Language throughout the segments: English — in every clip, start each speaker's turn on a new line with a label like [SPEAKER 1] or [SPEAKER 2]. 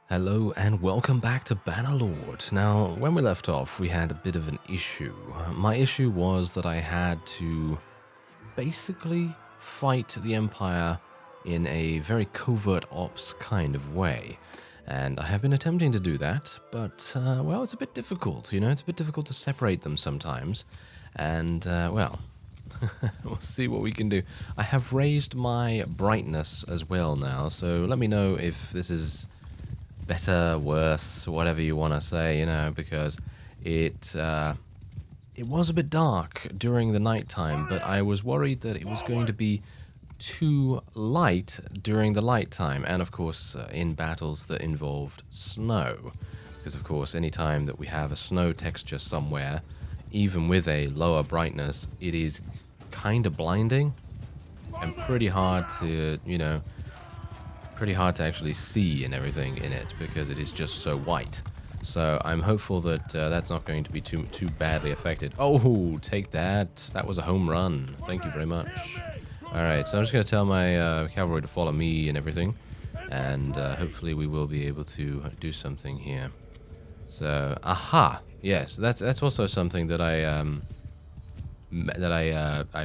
[SPEAKER 1] Hello and welcome back to Bannerlord. Now, when we left off, we had a bit of an issue. My issue was that I had to basically fight the Empire in a very covert ops kind of way. And I have been attempting to do that, but, well, it's a bit difficult, it's a bit difficult to separate them sometimes. And, well, we'll see what we can do. I have raised my brightness as well now, so let me know if this is better, worse, whatever you want to say, because it was a bit dark during the nighttime, but I was worried that it was going to be too light during the light time, and of course in battles that involved snow, because of course any time that we have a snow texture somewhere, even with a lower brightness, it is kind of blinding and pretty hard to, pretty hard to actually see and everything in it because it is just so white. So I'm hopeful that that's not going to be too badly affected. Oh, take that. That was a home run. Thank you very much. Alright, so I'm just going to tell my cavalry to follow me and everything. And hopefully we will be able to do something here. So, aha. Yes, that's also something that I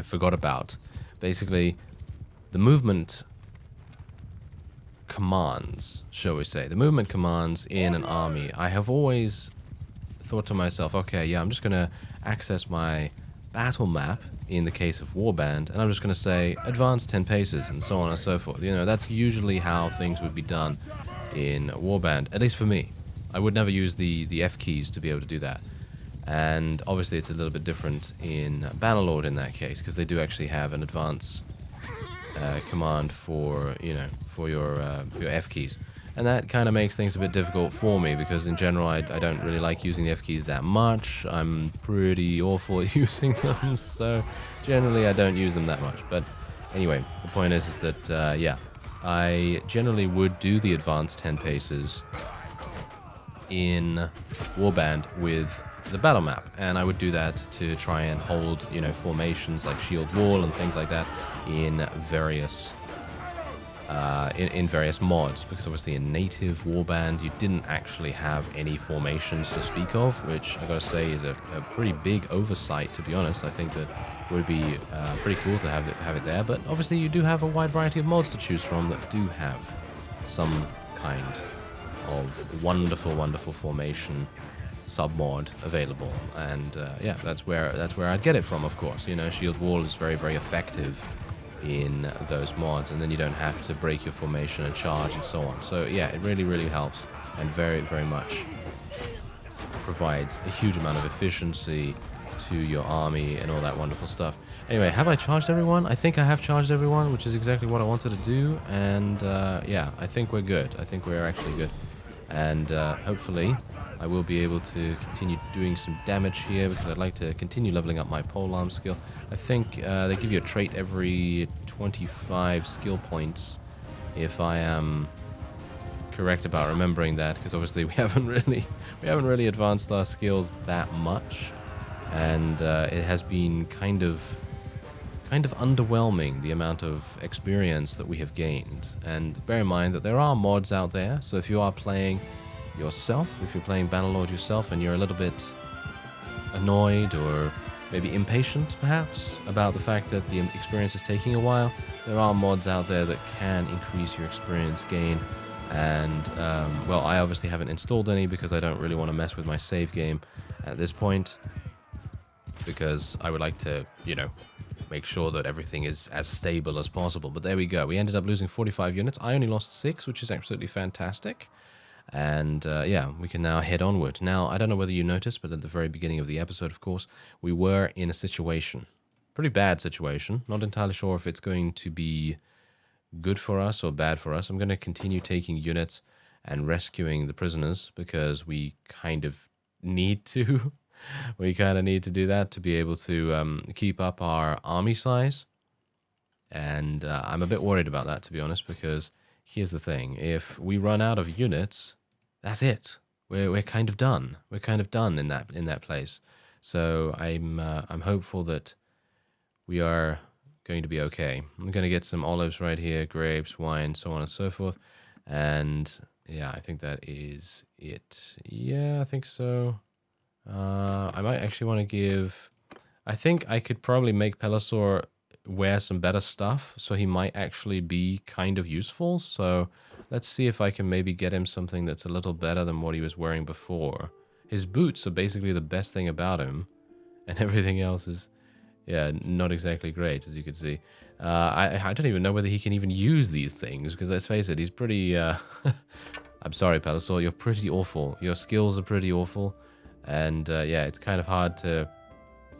[SPEAKER 1] forgot about. Basically, the movement commands, shall we say, the movement commands in an army, I have always thought to myself, okay, yeah, I'm just going to access my battle map in the case of Warband, and I'm just going to say advance 10 paces and so on and so forth. That's usually how things would be done in Warband, at least for me. I would never use the F keys to be able to do that. And obviously it's a little bit different in Bannerlord in that case, because they do actually have an advance command for your F keys, and that kind of makes things a bit difficult for me because in general I don't really like using the F keys that much. I'm pretty awful at using them, so generally I don't use them that much. But anyway, the point is that yeah, I generally would do the advanced 10 paces in Warband with the battle map, and I would do that to try and hold formations like shield wall and things like that in various in various mods, because obviously in native Warband you didn't actually have any formations to speak of, which I gotta say is a pretty big oversight, to be honest. I think that would be pretty cool to have it there, but obviously you do have a wide variety of mods to choose from that do have some kind of wonderful formation submod available, and yeah, that's where I'd get it from. Of course, shield wall is very effective in those mods, and then you don't have to break your formation and charge and so on. So yeah, it really helps, and very much provides a huge amount of efficiency to your army and all that wonderful stuff. Anyway, have I charged everyone? I think I have charged everyone, which is exactly what I wanted to do, and yeah, I think we're good. I think we're actually good, and hopefully I will be able to continue doing some damage here, because I'd like to continue leveling up my polearm skill. I think they give you a trait every 25 skill points, if I am correct about remembering that, because obviously we haven't really advanced our skills that much, and it has been kind of underwhelming, the amount of experience that we have gained. And bear in mind that there are mods out there, so if you are playing yourself, if you're playing Bannerlord yourself and you're a little bit annoyed or maybe impatient perhaps about the fact that the experience is taking a while, there are mods out there that can increase your experience gain. And well, I obviously haven't installed any because I don't really want to mess with my save game at this point, because I would like to make sure that everything is as stable as possible. But there we go, we ended up losing 45 units. I only lost 6, which is absolutely fantastic. And yeah, we can now head onward. Now, I don't know whether you noticed, but at the very beginning of the episode, of course, we were in a situation. Pretty bad situation. Not entirely sure if it's going to be good for us or bad for us. I'm going to continue taking units and rescuing the prisoners, because we kind of need to. We kind of need to do that to be able to keep up our army size. And I'm a bit worried about that, to be honest, because here's the thing: if we run out of units, that's it. We're kind of done. We're kind of done in that place. So I'm hopeful that we are going to be okay. I'm going to get some olives right here, grapes, wine, so on and so forth. And Yeah, I think that is it. Yeah, I think so. I might actually want to give... I think I could probably make Pelisor wear some better stuff, so he might actually be kind of useful. So let's see if I can maybe get him something that's a little better than what he was wearing before. His boots are basically the best thing about him, and everything else is, yeah, not exactly great, as you can see. I don't even know whether he can even use these things, because let's face it, he's pretty... I'm sorry, Pelisor, you're pretty awful. Your skills are pretty awful, and yeah, it's kind of hard to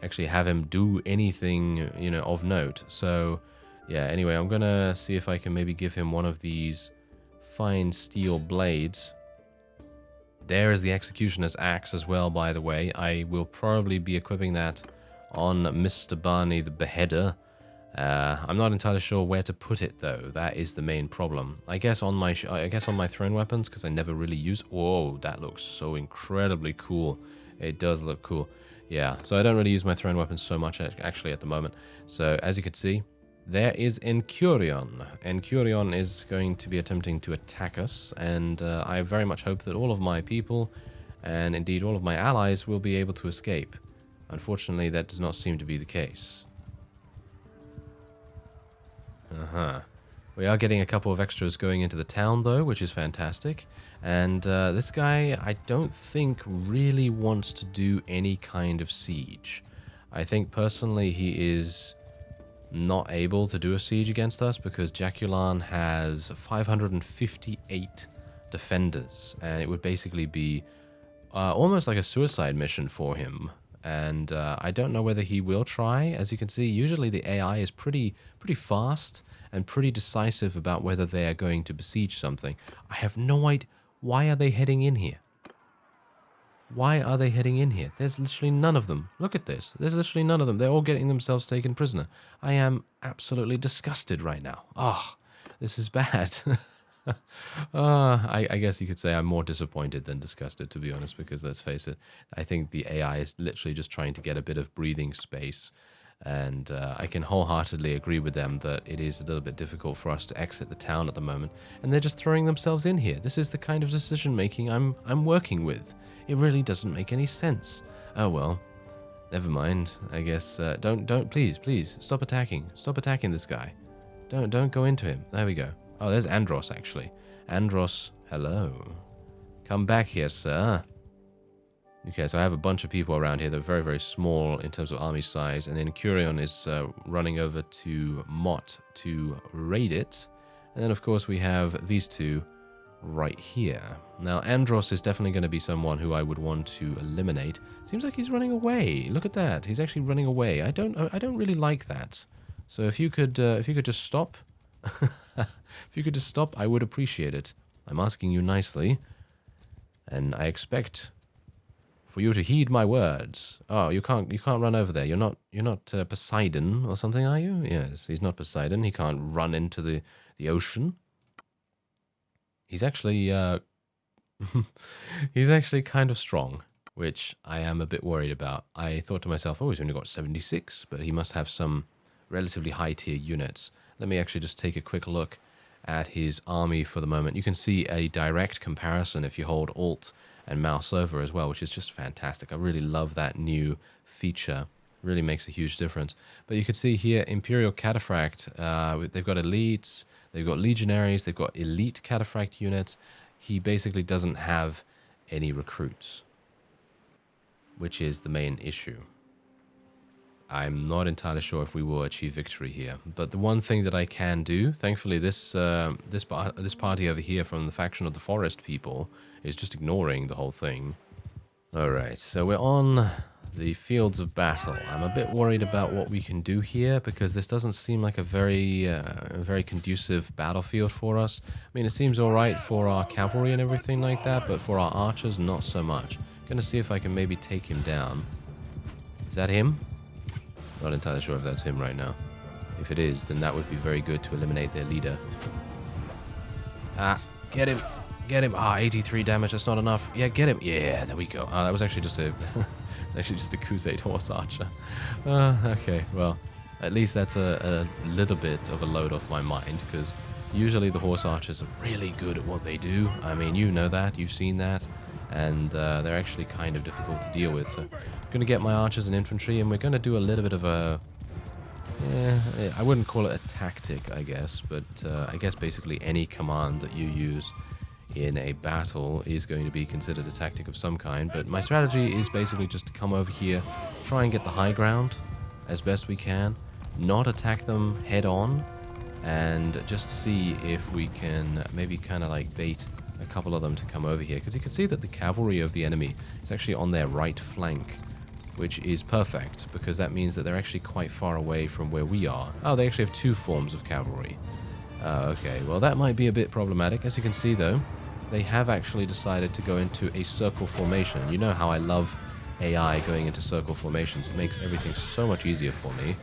[SPEAKER 1] actually have him do anything, you know, of note. So, yeah, anyway, I'm gonna see if I can maybe give him one of these fine steel blades. There is the Executioner's Axe as well, by the way. I will probably be equipping that on Mr. Barney the Beheader. I'm not entirely sure where to put it, though. That is the main problem. I guess on my thrown weapons, because I never really use... Whoa, that looks so incredibly cool. It does look cool. Yeah, so I don't really use my thrown weapons so much, actually, at the moment. So, as you can see, there is Encurion. Encurion is going to be attempting to attack us, and I very much hope that all of my people, and indeed all of my allies, will be able to escape. Unfortunately, that does not seem to be the case. We are getting a couple of extras going into the town, though, which is fantastic. And this guy, I don't think, really wants to do any kind of siege. I think, personally, he is not able to do a siege against us because Jaculan has 558 defenders. And it would basically be almost like a suicide mission for him. And I don't know whether he will try. As you can see, usually the AI is pretty fast and pretty decisive about whether they are going to besiege something. I have no idea. Why are they heading in here? Why are they heading in here? There's literally none of them. Look at this. There's literally none of them. They're all getting themselves taken prisoner. I am absolutely disgusted right now. Ah, this is bad. I guess you could say I'm more disappointed than disgusted, to be honest, because let's face it, I think the AI is literally just trying to get a bit of breathing space, and I can wholeheartedly agree with them that it is a little bit difficult for us to exit the town at the moment, and they're just throwing themselves in here. This is the kind of decision-making I'm working with. It really doesn't make any sense. Oh well, never mind, I guess. Please, stop attacking. Stop attacking this guy. Don't go into him. There we go. Oh, there's Andros, actually. Andros, hello. Come back here, sir. Okay, so I have a bunch of people around here. They're very, very small in terms of army size. And then Curion is running over to Mott to raid it. And then, of course, we have these two right here. Now, Andros is definitely going to be someone who I would want to eliminate. Seems like he's running away. Look at that. He's actually running away. I don't really like that. So if you could just stop... If you could just stop, I would appreciate it. I'm asking you nicely, and I expect for you to heed my words. Oh, you can't run over there. You're not Poseidon or something, are you? Yes, he's not Poseidon. He can't run into the ocean. He's actually he's actually kind of strong, which I am a bit worried about. I thought to myself, oh, he's only got 76, but he must have some relatively high tier units. Let me actually just take a quick look at his army for the moment. You can see a direct comparison if you hold Alt and mouse over as well, which is just fantastic. I really love that new feature. It really makes a huge difference. But you can see here, Imperial Cataphract, they've got elites, they've got legionaries, they've got elite Cataphract units. He basically doesn't have any recruits, which is the main issue. I'm not entirely sure if we will achieve victory here, but the one thing that I can do, thankfully, this party over here from the faction of the Forest people is just ignoring the whole thing. All right, so we're on the fields of battle. I'm a bit worried about what we can do here because this doesn't seem like a very conducive battlefield for us. I mean, it seems all right for our cavalry and everything like that, but for our archers, not so much. Gonna see if I can maybe take him down. Is that him? Not entirely sure if that's him right now. If it is, then that would be very good to eliminate their leader. Ah, get him. Get him. Ah, 83 damage. That's not enough. Yeah, get him. Yeah, there we go. Ah, that was actually just a... it's actually just a Crusade Horse Archer. Okay, well, at least that's a little bit of a load off my mind, because Usually the horse archers are really good at what they do. I mean, you know that, you've seen that, and they're actually kind of difficult to deal with. So I'm going to get my archers and infantry, and we're going to do a little bit of a... Yeah, I wouldn't call it a tactic, I guess, but I guess basically any command that you use in a battle is going to be considered a tactic of some kind. But my strategy is basically just to come over here, try and get the high ground as best we can, not attack them head on, and just see if we can maybe kind of like bait a couple of them to come over here. Because you can see that the cavalry of the enemy is actually on their right flank, which is perfect, because that means that they're actually quite far away from where we are. Oh, they actually have two forms of cavalry. Okay, well that might be a bit problematic. As you can see though, they have actually decided to go into a circle formation. You know how I love AI going into circle formations. It makes everything so much easier for me.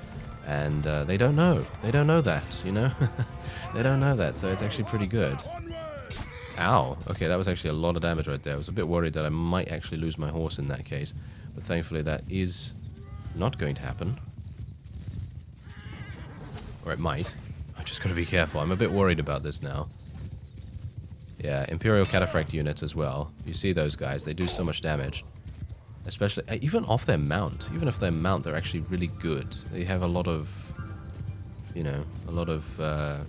[SPEAKER 1] And they don't know. They don't know that, you know? They don't know that, so it's actually pretty good. Ow. Okay, that was actually a lot of damage right there. I was a bit worried that I might actually lose my horse in that case. But thankfully that is not going to happen. Or it might. I just gotta be careful. I'm a bit worried about this now. Yeah, Imperial Cataphract units as well. You see those guys, they do so much damage. Especially, even off their mount. Even if their mount, they're actually really good. They have a lot of, you know, a lot of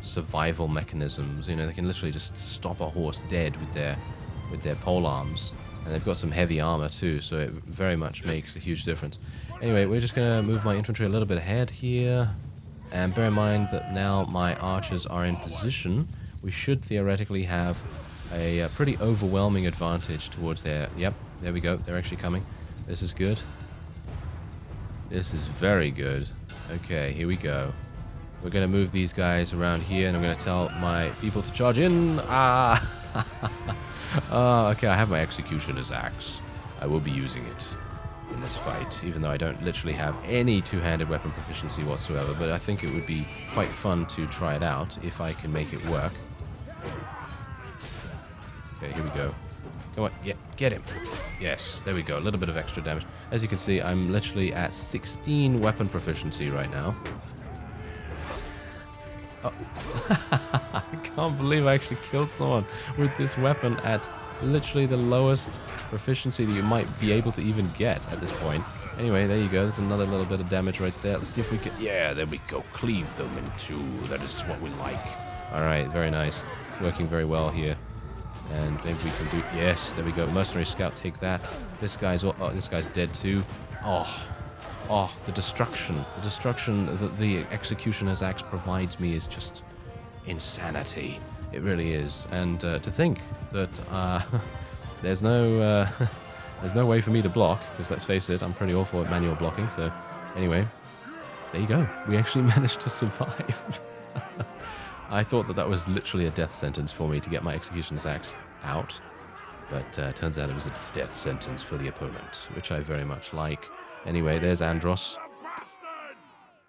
[SPEAKER 1] survival mechanisms. You know, they can literally just stop a horse dead with their pole arms. And they've got some heavy armor too, so it very much makes a huge difference. Anyway, we're just going to move my infantry a little bit ahead here. And bear in mind that now my archers are in position. We should theoretically have a pretty overwhelming advantage towards their... Yep, there we go. They're actually coming. This is good. This is very good. Okay, here we go. We're going to move these guys around here, and I'm going to tell my people to charge in. Ah! Okay, I have my Executioner's Axe. I will be using it in this fight, even though I don't literally have any two-handed weapon proficiency whatsoever, but I think it would be quite fun to try it out if I can make it work. Okay, here we go. Come on, get him. Yes, there we go. A little bit of extra damage. As you can see, I'm literally at 16 weapon proficiency right now. Oh. I can't believe I actually killed someone with this weapon at literally the lowest proficiency that you might be able to even get at this point. Anyway, there you go. There's another little bit of damage right there. Let's see if we can... Yeah, there we go. Cleave them in two. That is what we like. Alright, very nice. It's working very well here. And maybe we can do... Yes, there we go. Mercenary Scout, take that. This guy's... Oh, this guy's dead too. Oh, the destruction. The destruction that the Executioner's Axe provides me is just insanity. It really is. And to think that there's no way for me to block, because let's face it, I'm pretty awful at manual blocking. So anyway, there you go. We actually managed to survive. I thought that was literally a death sentence for me to get my Executioner's Axe out. But turns out it was a death sentence for the opponent, which I very much like. Anyway, there's Andros.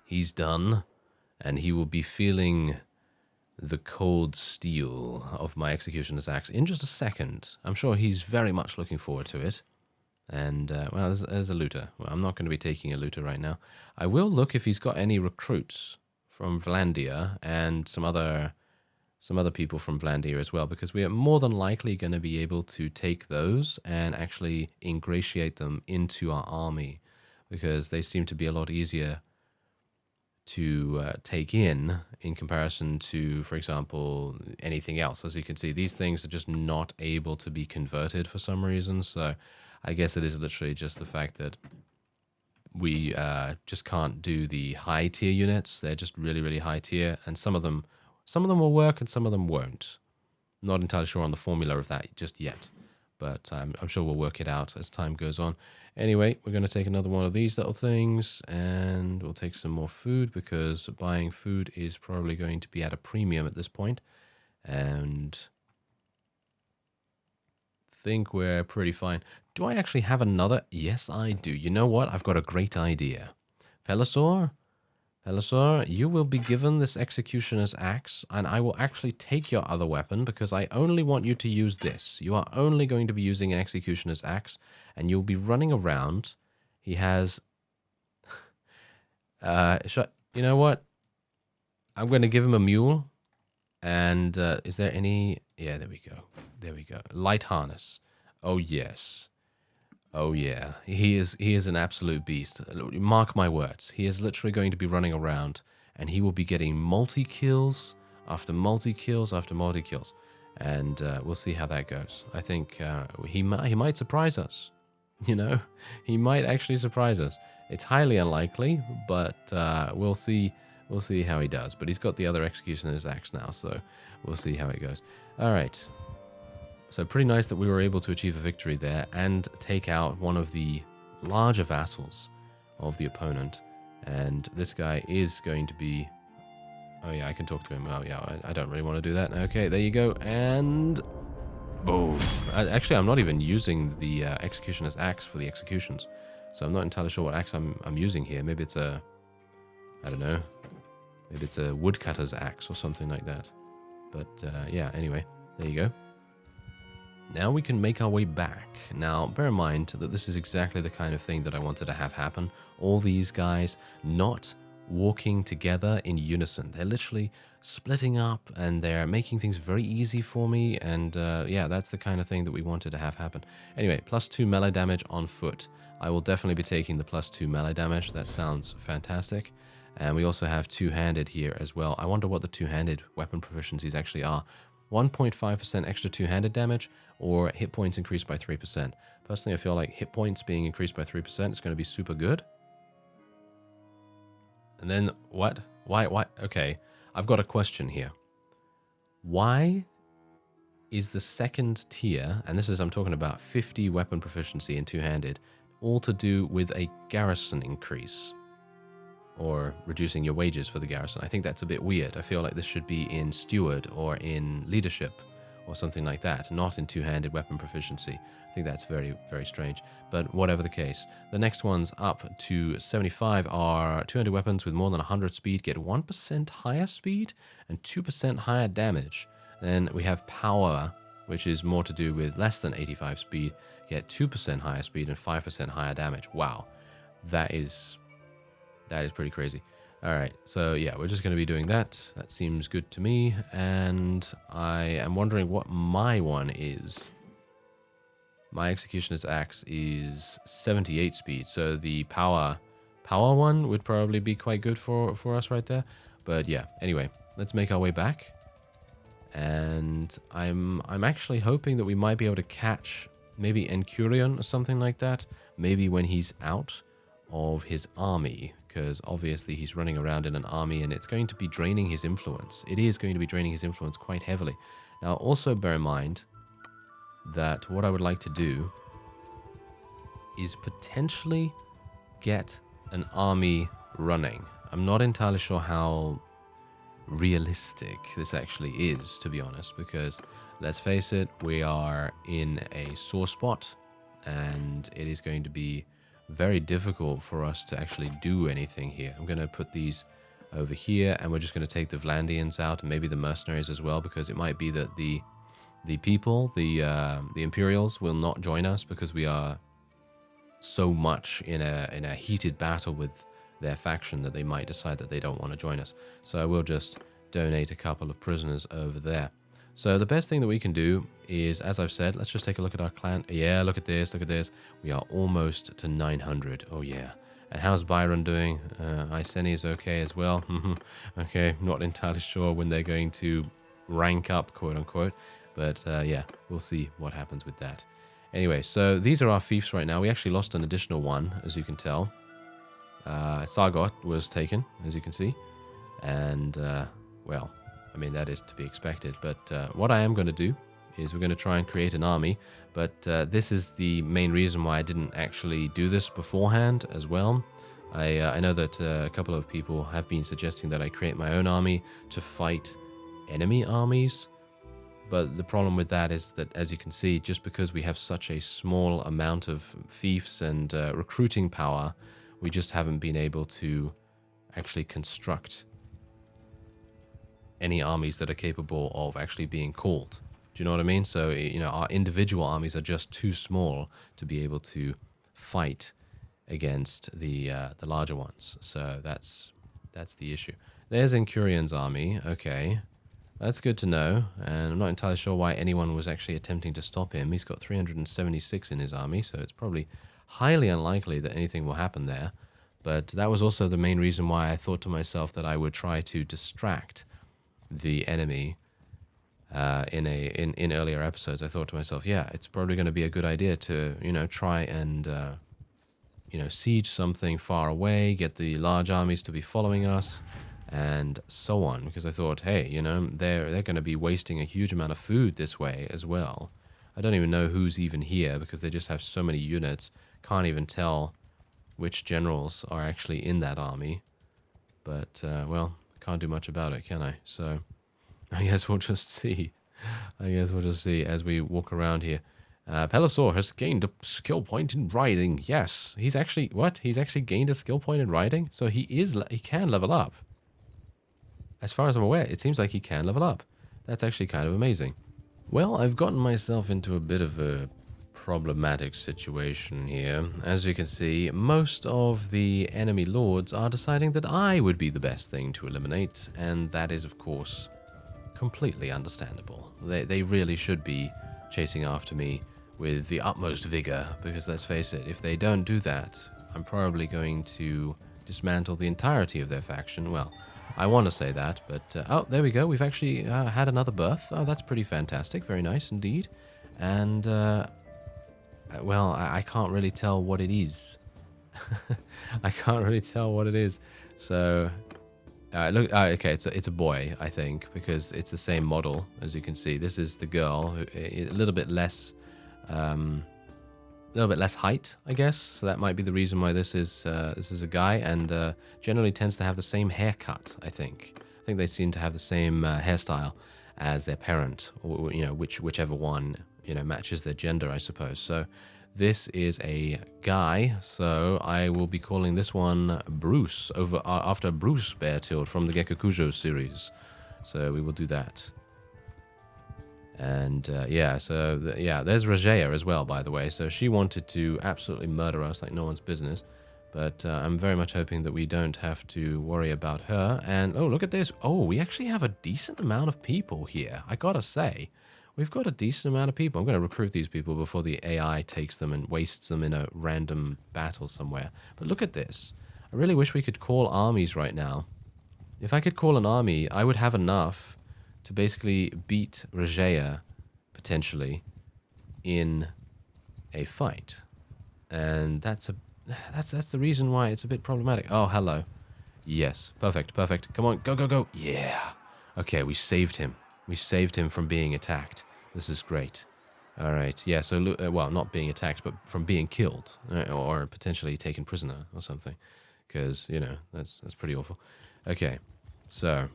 [SPEAKER 1] He's done, and he will be feeling the cold steel of my Executioner's Axe in just a second. I'm sure he's very much looking forward to it. And, well, there's a looter. Well, I'm not going to be taking a looter right now. I will look if he's got any recruits from Vlandia and some other people from Vlandia as well, because we are more than likely going to be able to take those and actually ingratiate them into our army, because they seem to be a lot easier to take in comparison to, for example, anything else. As you can see, these things are just not able to be converted for some reason, so I guess it is literally just the fact that we just can't do the high tier units. They're just really, really high tier, and some of them will work and some of them won't. Not entirely sure on the formula of that just yet, but I'm sure we'll work it out as time goes on. Anyway, we're going to take another one of these little things, and we'll take some more food, because buying food is probably going to be at a premium at this point. And think we're pretty fine. Do I actually have another? Yes, I do. You know what? I've got a great idea. Pelisor, you will be given this Executioner's Axe, and I will actually take your other weapon, because I only want you to use this. You are only going to be using an Executioner's Axe, and you'll be running around. He has... you know what? I'm going to give him a mule. And is there any... Yeah, there we go. There we go. Light harness. Oh, yes. Oh, yeah. He is an absolute beast. Mark my words. He is literally going to be running around, and he will be getting multi-kills after multi-kills after multi-kills. And we'll see how that goes. I think he might surprise us. You know? He might actually surprise us. It's highly unlikely, but we'll see. We'll see how he does. But he's got the other Executioner's Axe now, so we'll see how it goes. All right. So pretty nice that we were able to achieve a victory there and take out one of the larger vassals of the opponent. And this guy is going to be... Oh, yeah, I can talk to him. Oh, yeah, I don't really want to do that. Okay, there you go. And... Boom. Actually, I'm not even using the Executioner's Axe for the executions. So I'm not entirely sure what axe I'm using here. Maybe it's a... I don't know. Maybe it's a woodcutter's axe or something like that. But, yeah, anyway. There you go. Now we can make our way back. Now, bear in mind that this is exactly the kind of thing that I wanted to have happen. All these guys not walking together in unison. They're literally splitting up, and they're making things very easy for me. And, yeah, that's the kind of thing that we wanted to have happen. Anyway, +2 melee damage on foot. I will definitely be taking the +2 melee damage. That sounds fantastic. And we also have two-handed here as well. I wonder what the two-handed weapon proficiencies actually are. 1.5% extra two-handed damage, or hit points increased by 3%. Personally, I feel like hit points being increased by 3% is going to be super good. And then, what? Why? Okay, I've got a question here. Why is the second tier, and this is, I'm talking about 50 weapon proficiency in two-handed, all to do with a garrison increase? Or reducing your wages for the garrison. I think that's a bit weird. I feel like this should be in steward or in leadership or something like that, not in two-handed weapon proficiency. I think that's very, very strange. But whatever the case, the next ones up to 75 are two-handed weapons with more than 100 speed get 1% higher speed and 2% higher damage. Then we have power, which is more to do with less than 85 speed, get 2% higher speed and 5% higher damage. Wow, that is pretty crazy. All right, so yeah, we're just going to be doing that. That seems good to me, and I am wondering what my one is. My Executioner's Axe is 78 speed, so the power one would probably be quite good for us right there. But yeah, anyway, let's make our way back. And I'm actually hoping that we might be able to catch maybe Encurion or something like that, maybe when he's out of his army, because obviously he's running around in an army and it's going to be draining his influence. It is going to be draining his influence quite heavily. Now, also bear in mind that what I would like to do is potentially get an army running. I'm not entirely sure how realistic this actually is, to be honest, because let's face it, we are in a sore spot and it is going to be very difficult for us to actually do anything here. I'm going to put these over here, and we're just going to take the Vlandians out and maybe the mercenaries as well, because it might be that the people, the Imperials, will not join us because we are so much in a heated battle with their faction that they might decide that they don't want to join us. So I will just donate a couple of prisoners over there. So the best thing that we can do is, as I've said, let's just take a look at our clan. Yeah, look at this, look at this. We are almost to 900. Oh, yeah. And how's Byron doing? Iceni is okay as well. Okay, not entirely sure when they're going to rank up, quote-unquote. But, yeah, we'll see what happens with that. Anyway, so these are our fiefs right now. We actually lost an additional one, as you can tell. Sargot was taken, as you can see. And, well, I mean, that is to be expected. But what I am going to do is we're going to try and create an army. But this is the main reason why I didn't actually do this beforehand as well. I know that a couple of people have been suggesting that I create my own army to fight enemy armies. But the problem with that is that, as you can see, just because we have such a small amount of fiefs and recruiting power, we just haven't been able to actually construct any armies that are capable of actually being called. Do you know what I mean? So, you know, our individual armies are just too small to be able to fight against the larger ones. So that's the issue. There's Encurion's army. Okay. That's good to know, and I'm not entirely sure why anyone was actually attempting to stop him. He's got 376 in his army, so it's probably highly unlikely that anything will happen there. But that was also the main reason why I thought to myself that I would try to distract the enemy in earlier episodes. I thought to myself, yeah, it's probably going to be a good idea to, try and, siege something far away, get the large armies to be following us, and so on, because I thought, hey, they're going to be wasting a huge amount of food this way as well. I don't even know who's even here because they just have so many units. Can't even tell which generals are actually in that army. But, well, can't do much about it, can I? So I guess we'll just see. As we walk around here. Pelosaur has gained a skill point in riding. Yes, he's actually, what? He's actually gained a skill point in riding? So he can level up. As far as I'm aware, it seems like he can level up. That's actually kind of amazing. Well, I've gotten myself into a bit of a problematic situation here. As you can see, most of the enemy lords are deciding that I would be the best thing to eliminate, and that is, of course, completely understandable. They really should be chasing after me with the utmost vigor, because let's face it, if they don't do that, I'm probably going to dismantle the entirety of their faction. Well, I want to say that, but... oh, there we go. We've actually had another birth. Oh, that's pretty fantastic. Very nice indeed. And, well, I can't really tell what it is. I can't really tell what it is. So, look, okay, it's a boy, I think, because it's the same model, as you can see. This is the girl, a little bit less height, I guess. So that might be the reason why this is a guy, and generally tends to have the same haircut. I think they seem to have the same hairstyle as their parent, or whichever one matches their gender, I suppose. So this is a guy. So I will be calling this one Bruce after Bruce Beartilt from the Gekukujo series. So we will do that. And yeah, so there's Rajaya as well, by the way. So she wanted to absolutely murder us like no one's business. But I'm very much hoping that we don't have to worry about her. And oh, look at this. Oh, we actually have a decent amount of people here. I gotta say, we've got a decent amount of people. I'm going to recruit these people before the AI takes them and wastes them in a random battle somewhere. But look at this. I really wish we could call armies right now. If I could call an army, I would have enough to basically beat Rajaya, potentially, in a fight. And that's the reason why it's a bit problematic. Oh, hello. Yes, perfect. Come on, go. Yeah. Okay, we saved him. We saved him from being attacked. This is great. All right, yeah, so, well, not being attacked, but from being killed, or potentially taken prisoner or something. Because, that's pretty awful. Okay, so...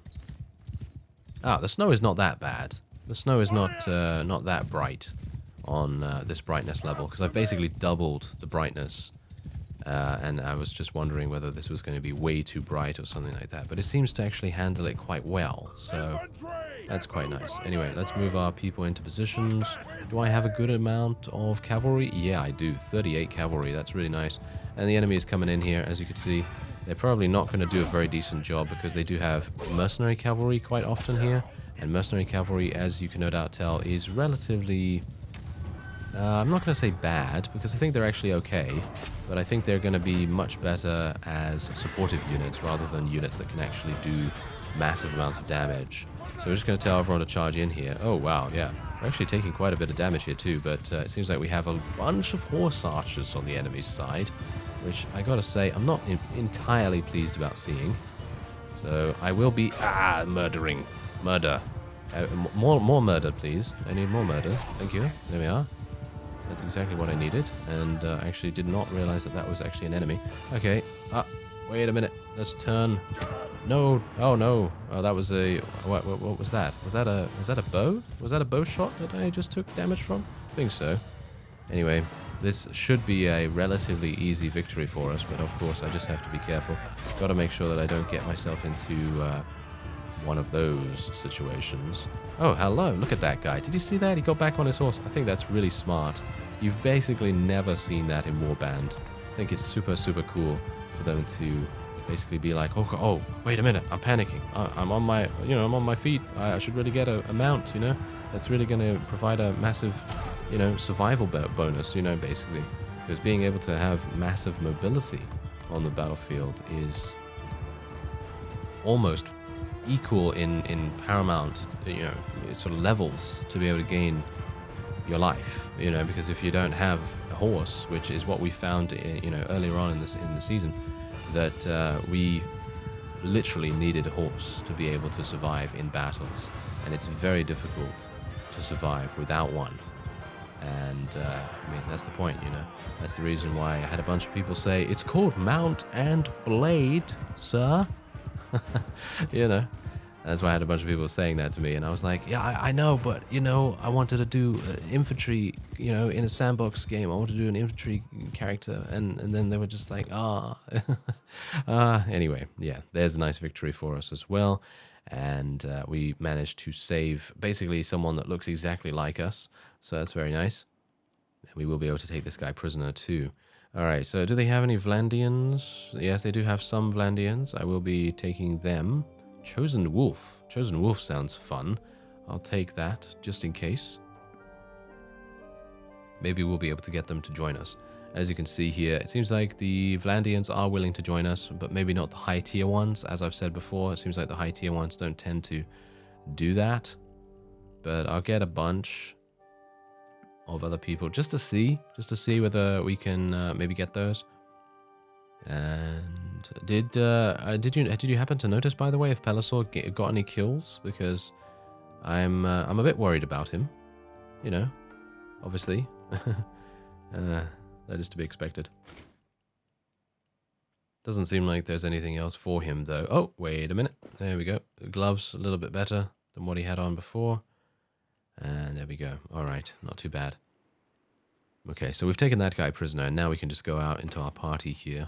[SPEAKER 1] Ah, the snow is not that bad. The snow is not that bright on this brightness level, because I've basically doubled the brightness, and I was just wondering whether this was going to be way too bright or something like that. But it seems to actually handle it quite well, so that's quite nice. Anyway, let's move our people into positions. Do I have a good amount of cavalry? Yeah, I do. 38 cavalry. That's really nice. And the enemy is coming in here, as you can see. They're probably not going to do a very decent job because they do have mercenary cavalry quite often here. And mercenary cavalry, as you can no doubt tell, is relatively... I'm not going to say bad, because I think they're actually okay. But I think they're going to be much better as supportive units rather than units that can actually do massive amounts of damage. So we're just going to tell everyone to charge in here. Oh, wow, yeah. We're actually taking quite a bit of damage here too, but it seems like we have a bunch of horse archers on the enemy's side, which I gotta say, I'm not entirely pleased about seeing. So I will be murdering. Murder. More murder, please. I need more murder. Thank you. There we are. That's exactly what I needed. And I actually did not realize that was actually an enemy. Okay. Wait a minute. Let's turn. No. Oh no. Oh, that was a... What was that? Was that a bow? Was that a bow shot that I just took damage from? I think so. Anyway, this should be a relatively easy victory for us, but of course I just have to be careful. Got to make sure that I don't get myself into one of those situations. Oh, hello. Look at that guy. Did you see that? He got back on his horse. I think that's really smart. You've basically never seen that in Warband. I think it's super, super cool for them to basically be like, oh, wait a minute, I'm panicking. I'm on my, I'm on my feet. I should really get a mount, That's really going to provide a massive, survival bonus, basically. Because being able to have massive mobility on the battlefield is almost equal in paramount, sort of levels to be able to gain your life, because if you don't have a horse, which is what we found, earlier on in the season, that we literally needed a horse to be able to survive in battles, and it's very difficult to survive without one. And that's the point, That's the reason why I had a bunch of people say, it's called Mount and Blade, sir. That's why I had a bunch of people saying that to me, and I was like, yeah, I know, but, I wanted to do infantry, in a sandbox game. I wanted to do an infantry character, and then they were just like, anyway, yeah, there's a nice victory for us as well, and we managed to save basically someone that looks exactly like us, so that's very nice. And we will be able to take this guy prisoner too. All right, so do they have any Vlandians? Yes, they do have some Vlandians. I will be taking them. Chosen Wolf. Chosen Wolf sounds fun. I'll take that, just in case. Maybe we'll be able to get them to join us. As you can see here, it seems like the Vlandians are willing to join us, but maybe not the high-tier ones. As I've said before, it seems like the high-tier ones don't tend to do that. But I'll get a bunch of other people just to see whether we can maybe get those. And did you happen to notice, by the way, if Pelisor got any kills? Because I'm a bit worried about him. Obviously, that is to be expected. Doesn't seem like there's anything else for him though. Oh, wait a minute. There we go. The gloves a little bit better than what he had on before. And there we go. All right, not too bad. Okay, so we've taken that guy prisoner, and now we can just go out into our party here.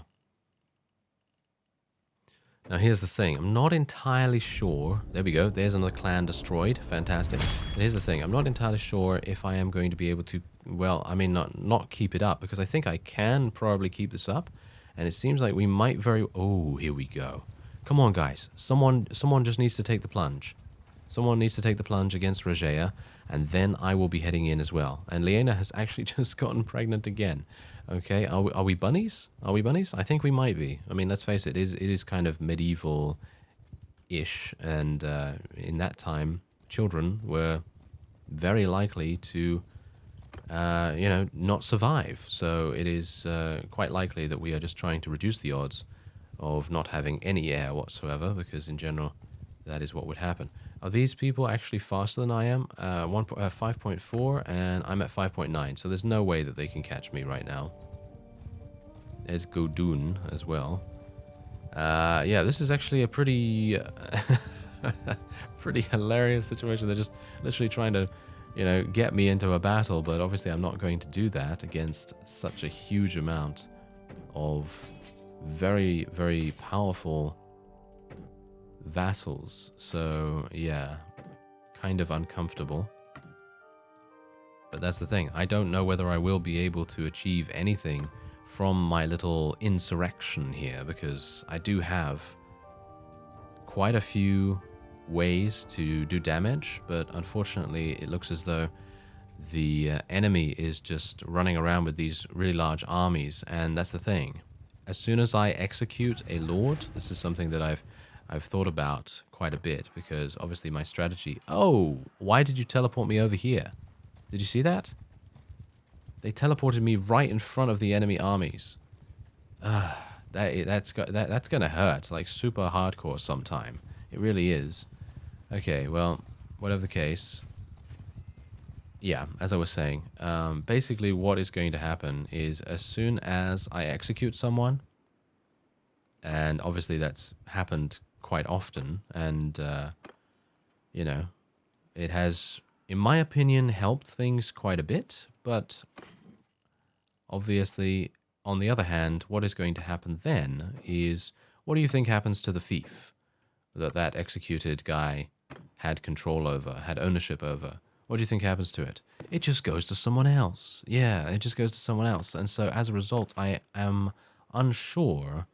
[SPEAKER 1] Now here's the thing, I'm not entirely sure, there we go, there's another clan destroyed, fantastic. But here's the thing, I'm not entirely sure if I am going to be able to, well, I mean not keep it up, because I think I can probably keep this up, and it seems like we might oh, here we go. Come on guys, someone just needs to take the plunge. Someone needs to take the plunge against Regea, and then I will be heading in as well. And Liena has actually just gotten pregnant again. Okay, are we bunnies? Are we bunnies? I think we might be. I mean, let's face it, it is kind of medieval-ish, and in that time, children were very likely to, not survive. So it is quite likely that we are just trying to reduce the odds of not having any heir whatsoever, because in general, that is what would happen. Are these people actually faster than I am? 5.4, and I'm at 5.9, so there's no way that they can catch me right now. There's Godun as well. Yeah, this is actually a pretty, pretty hilarious situation. They're just literally trying to, get me into a battle, but obviously I'm not going to do that against such a huge amount of very, very powerful vassals. So yeah, kind of uncomfortable, but that's the thing, I don't know whether I will be able to achieve anything from my little insurrection here, because I do have quite a few ways to do damage, but unfortunately it looks as though the enemy is just running around with these really large armies, and that's the thing, as soon as I execute a lord, this is something that I've thought about quite a bit, because obviously my strategy... Oh, why did you teleport me over here? Did you see that? They teleported me right in front of the enemy armies. That's gonna hurt, like super hardcore sometime. It really is. Okay, well, whatever the case... Yeah, as I was saying, basically what is going to happen is as soon as I execute someone, and obviously that's happened quite often, and it has, in my opinion, helped things quite a bit, but obviously on the other hand, what is going to happen then is, what do you think happens to the fief that executed guy had control over, had ownership over? What do you think happens to it? It just goes to someone else. Yeah, it just goes to someone else, and so as a result I am unsure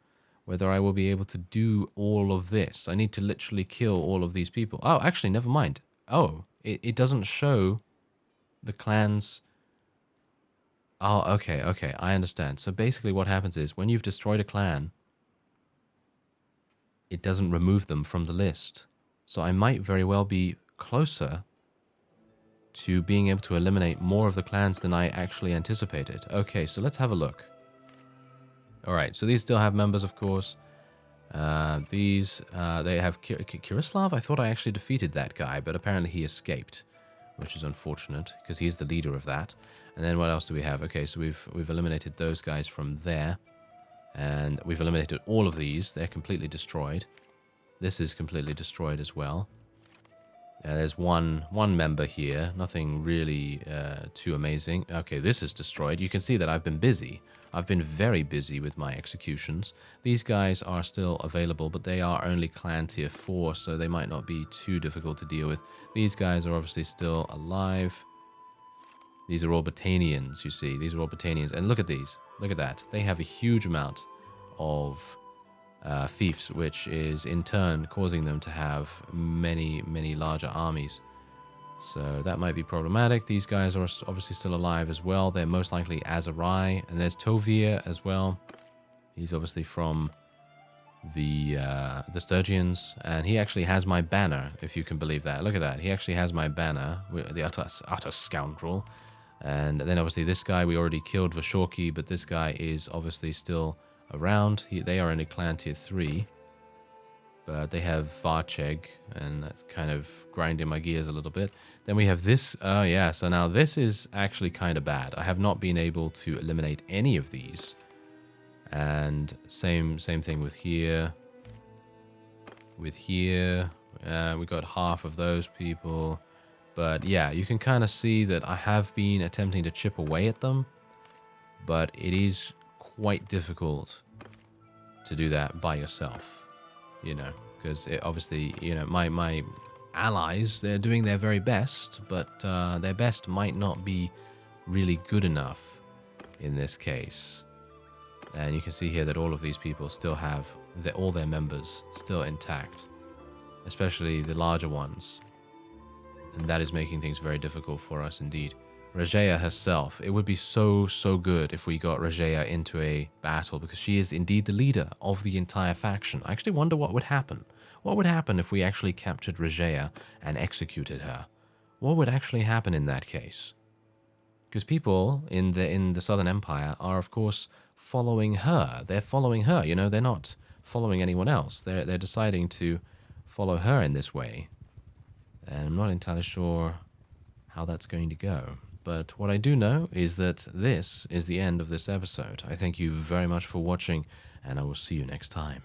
[SPEAKER 1] whether I will be able to do all of this. I need to literally kill all of these people. Oh, actually, never mind. Oh, it doesn't show the clans. Oh, okay, okay, I understand. So basically what happens is when you've destroyed a clan, it doesn't remove them from the list. So I might very well be closer to being able to eliminate more of the clans than I actually anticipated. Okay, so let's have a look. All right, so these still have members, of course. They have Kirislav. I thought I actually defeated that guy, but apparently he escaped, which is unfortunate because he's the leader of that. And then what else do we have? Okay, so we've eliminated those guys from there, and we've eliminated all of these. They're completely destroyed. This is completely destroyed as well. There's one member here. Nothing really too amazing. Okay, this is destroyed. You can see that I've been busy. I've been very busy with my executions. These guys are still available, but they are only clan tier 4, so they might not be too difficult to deal with. These guys are obviously still alive. These are all Botanians, you see. These are all Botanians. And look at these. Look at that. They have a huge amount of fiefs, which is in turn causing them to have many, many larger armies. So that might be problematic. These guys are obviously still alive as well. They're most likely Azarai. And there's Tovir as well. He's obviously from the Sturgians. And he actually has my banner, if you can believe that. Look at that. He actually has my banner, the utter scoundrel. And then obviously this guy, we already killed Vashorki, but this guy is obviously still around. They are in a clan tier 3, but they have Varcheg, and that's kind of grinding my gears a little bit. Then we have this. Yeah, so now this is actually kind of bad. I have not been able to eliminate any of these, and same thing with here. With here, we got half of those people, but yeah, you can kind of see that I have been attempting to chip away at them, but it is quite difficult to do that by yourself, you know, because obviously, you know, my allies, they're doing their very best, but their best might not be really good enough in this case. And you can see here that all of these people still have all their members still intact, especially the larger ones, and that is making things very difficult for us indeed. Regea herself. It would be so good if we got Regea into a battle, because she is indeed the leader of the entire faction. I actually wonder what would happen. What would happen if we actually captured Regea and executed her? What would actually happen in that case? Because people in the Southern Empire are, of course, following her. They're following her, you know, they're not following anyone else. They're deciding to follow her in this way. And I'm not entirely sure how that's going to go. But what I do know is that this is the end of this episode. I thank you very much for watching, and I will see you next time.